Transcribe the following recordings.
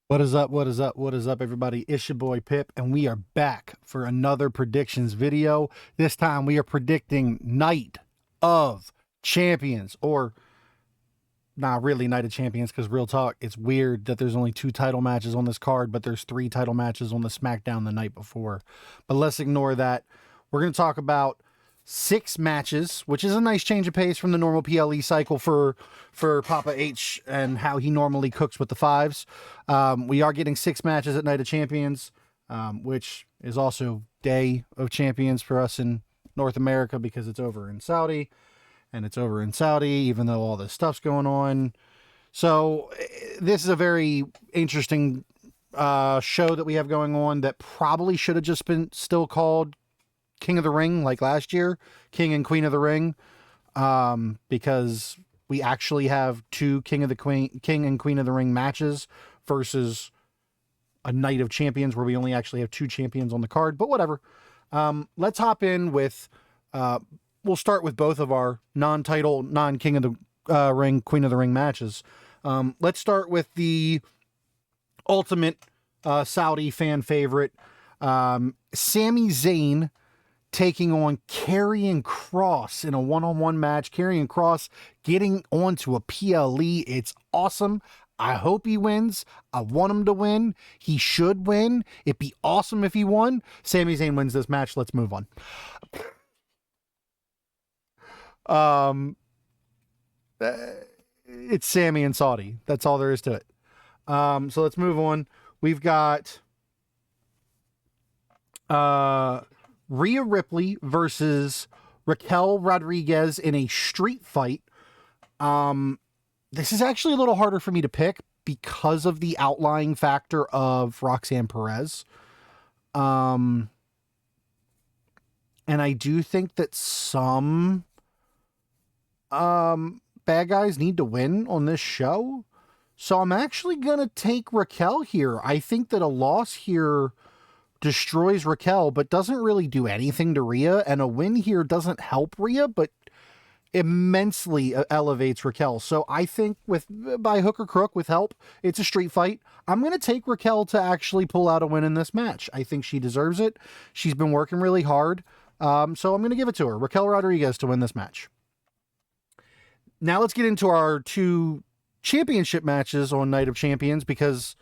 What is up? What is up? What is up, everybody? It's your boy Pip, and we are back for another predictions video. This time we are predicting Night of Champions, or not really Night of Champions, because real talk, it's weird that there's only 2 title matches on this card, but there's 3 title matches on the SmackDown the night before. But let's ignore that. We're going to talk about 6 matches, which is a nice change of pace from the normal PLE cycle for Papa H and how he normally cooks with the 5s. We are getting 6 matches at Night of Champions, which is also Day of Champions for us in North America because it's over in Saudi, and it's over in Saudi even though all this stuff's going on. So this is a very interesting show that we have going on that probably should have just been still called King of the Ring like last year, King and Queen of the Ring, because we actually have 2 King and Queen of the Ring matches versus a Night of Champions where we only actually have 2 champions on the card, but whatever. Let's hop in with, we'll start with both of our non-title, non-King of the Ring, Queen of the Ring matches. Let's start with the ultimate Saudi fan favorite, Sami Zayn taking on Karrion Kross in a one-on-one match. Karrion Kross getting onto a PLE. It's awesome. I hope he wins. I want him to win. He should win. It'd be awesome if he won. Sami Zayn wins this match. Let's move on. It's Sami and Saudi. That's all there is to it. So let's move on. We've got Rhea Ripley versus Raquel Rodriguez in a street fight. This is actually a little harder for me to pick because of the outlying factor of Roxanne Perez. And I do think that some bad guys need to win on this show. So I'm actually going to take Raquel here. I think that a loss here destroys Raquel, but doesn't really do anything to Rhea, and a win here doesn't help Rhea, but immensely elevates Raquel. So I think by hook or crook, with help, it's a street fight. I'm going to take Raquel to actually pull out a win in this match. I think she deserves it. She's been working really hard. So I'm going to give it to her. Raquel Rodriguez to win this match. Now let's get into our 2 championship matches on Night of Champions, because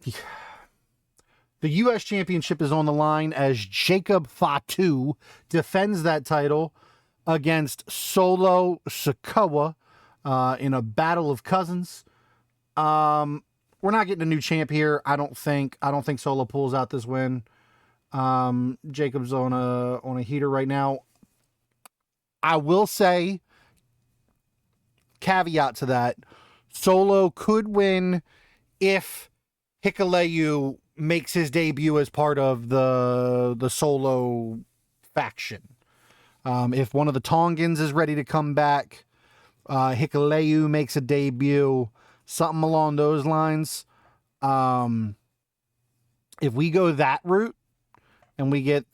the U.S. Championship is on the line as Jacob Fatu defends that title against Solo Sikoa in a battle of cousins. We're not getting a new champ here. I don't think Solo pulls out this win. Jacob's on a heater right now. I will say, caveat to that, Solo could win if Hikuleo makes his debut as part of the Solo faction. If one of the Tongans is ready to come back, Hikuleo makes a debut, something along those lines. If we go that route and we get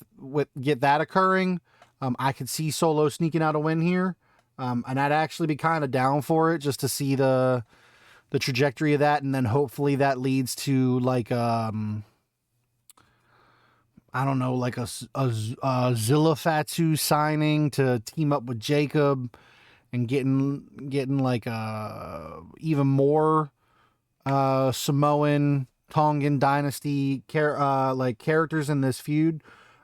that occurring, I could see Solo sneaking out a win here. And I'd actually be kind of down for it just to see the trajectory of that, and then hopefully that leads to like I don't know, like a Zilla Fatu signing to team up with Jacob and getting like even more Samoan Tongan dynasty like characters in this feud.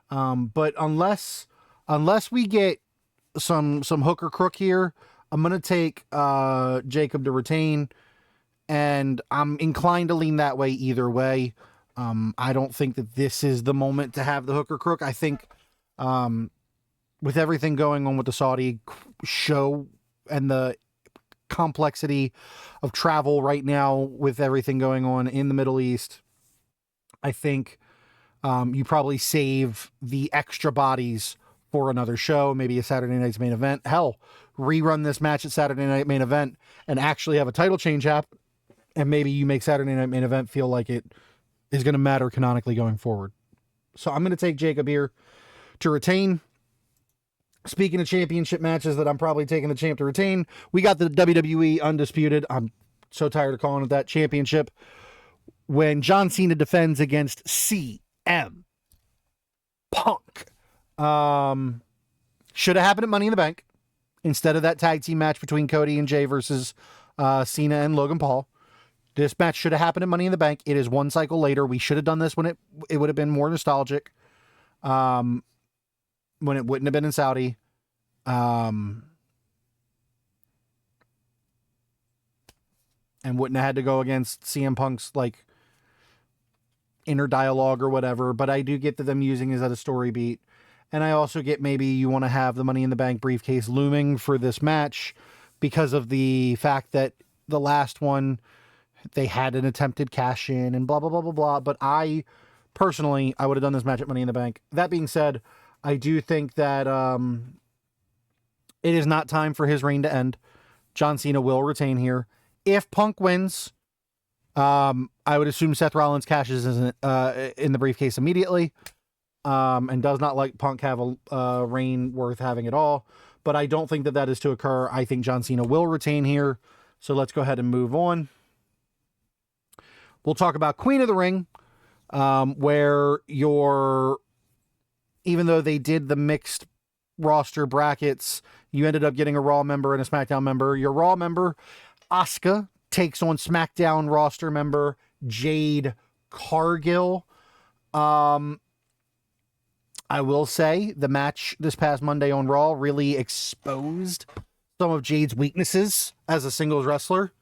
But unless we get some hook or crook here, I'm gonna take Jacob to retain. And I'm inclined to lean that way either way. I don't think that this is the moment to have the hook or crook. I think with everything going on with the Saudi show and the complexity of travel right now with everything going on in the Middle East, I think you probably save the extra bodies for another show, maybe a Saturday night's main event. Hell, rerun this match at Saturday night main event and actually have a title change happen. And maybe you make Saturday night main event feel like it is going to matter canonically going forward. So I'm going to take Jacob here to retain. Speaking of championship matches that I'm probably taking the champ to retain, we got the WWE Undisputed. I'm so tired of calling it that, championship, when John Cena defends against CM Punk. Should have happened at Money in the Bank instead of that tag team match between Cody and Jay versus Cena and Logan Paul. This match should have happened at Money in the Bank. It is one cycle later. We should have done this when it would have been more nostalgic. When it wouldn't have been in Saudi. And wouldn't have had to go against CM Punk's like inner dialogue or whatever. But I do get that them using it as a story beat. And I also get maybe you want to have the Money in the Bank briefcase looming for this match because of the fact that the last one, they had an attempted cash in and blah, blah, blah, blah, blah. But I personally, I would have done this match at Money in the Bank. That being said, I do think that it is not time for his reign to end. John Cena will retain here. If Punk wins, I would assume Seth Rollins cashes in the briefcase immediately. And does not like Punk have a reign worth having at all. But I don't think that is to occur. I think John Cena will retain here. So let's go ahead and move on. We'll talk about Queen of the Ring, where even though they did the mixed roster brackets, you ended up getting a Raw member and a SmackDown member. Your Raw member, Asuka, takes on SmackDown roster member Jade Cargill. I will say the match this past Monday on Raw really exposed some of Jade's weaknesses as a singles wrestler.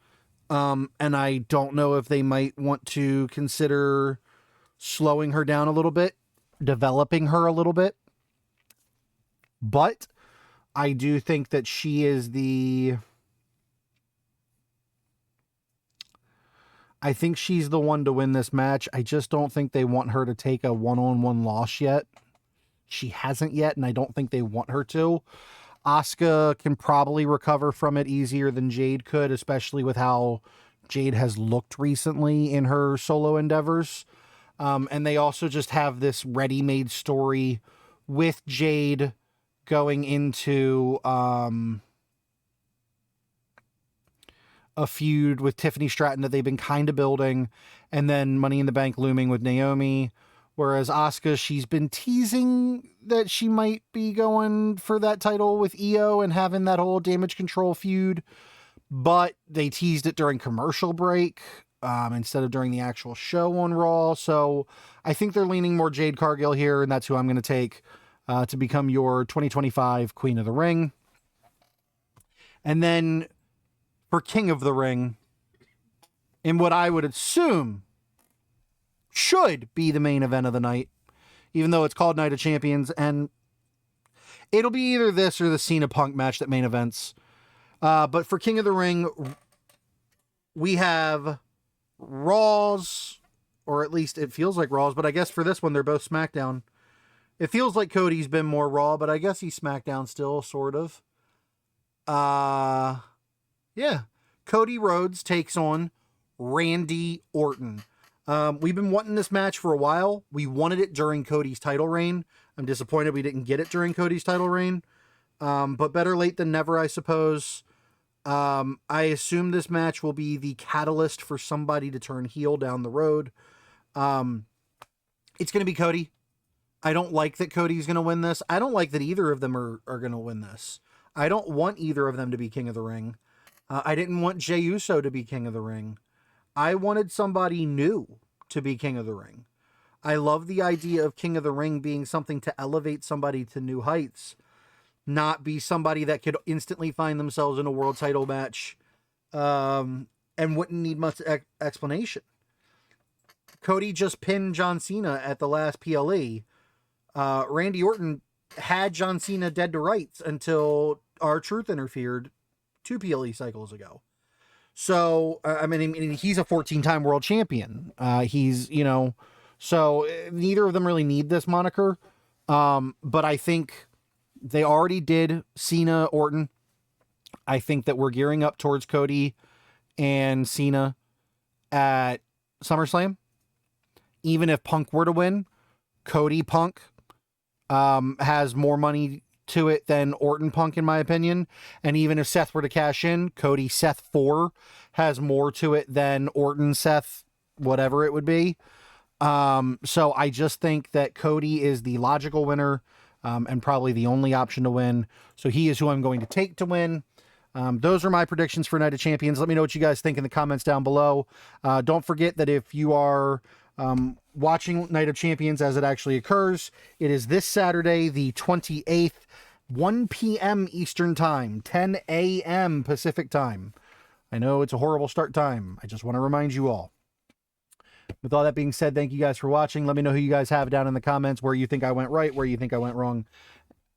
And I don't know if they might want to consider slowing her down a little bit, developing her a little bit. But I do think that she is I think she's the one to win this match. I just don't think they want her to take a one-on-one loss yet. She hasn't yet, and I don't think they want her to. Asuka can probably recover from it easier than Jade could, especially with how Jade has looked recently in her solo endeavors. And they also just have this ready-made story with Jade going into a feud with Tiffany Stratton that they've been kind of building, and then Money in the Bank looming with Naomi. Whereas Asuka, she's been teasing that she might be going for that title with Io and having that whole Damage Control feud, but they teased it during commercial break instead of during the actual show on Raw. So I think they're leaning more Jade Cargill here, and that's who I'm going to take to become your 2025 Queen of the Ring. And then for King of the Ring, in what I would assume should be the main event of the night, even though it's called Night of Champions, and it'll be either this or the Cena Punk match that main events. But for King of the Ring, we have Raws, or at least it feels like Raws, but I guess for this one, they're both SmackDown. It feels like Cody's been more Raw, but I guess he's SmackDown still, sort of. Yeah. Cody Rhodes takes on Randy Orton. We've been wanting this match for a while. We wanted it during Cody's title reign. I'm disappointed we didn't get it during Cody's title reign. But better late than never, I suppose. I assume this match will be the catalyst for somebody to turn heel down the road. It's going to be Cody. I don't like that Cody's going to win this. I don't like that either of them are going to win this. I don't want either of them to be King of the Ring. I didn't want Jey Uso to be King of the Ring. I wanted somebody new to be King of the Ring. I love the idea of King of the Ring being something to elevate somebody to new heights, not be somebody that could instantly find themselves in a world title match and wouldn't need much explanation. Cody just pinned John Cena at the last PLE. Randy Orton had John Cena dead to rights until R-Truth interfered 2 PLE cycles ago. So, I mean, he's a 14-time world champion. So neither of them really need this moniker. But I think they already did Cena Orton. I think that we're gearing up towards Cody and Cena at SummerSlam. Even if Punk were to win, Cody Punk has more money to it than Orton Punk, in my opinion. And even if Seth were to cash in, Cody Seth 4 has more to it than Orton Seth, whatever it would be. So I just think that Cody is the logical winner, and probably the only option to win. So he is who I'm going to take to win. Those are my predictions for Night of Champions. Let me know what you guys think in the comments down below. Don't forget that if you are watching Night of Champions as it actually occurs, it is this Saturday, the 28th, 1 p.m. Eastern Time, 10 a.m. Pacific Time. I know it's a horrible start time. I just want to remind you all. With all that being said, thank you guys for watching. Let me know who you guys have down in the comments, where you think I went right, where you think I went wrong.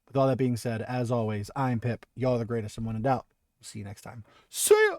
With all that being said, as always, I'm Pip. Y'all are the greatest, and when in doubt, see you next time. See ya!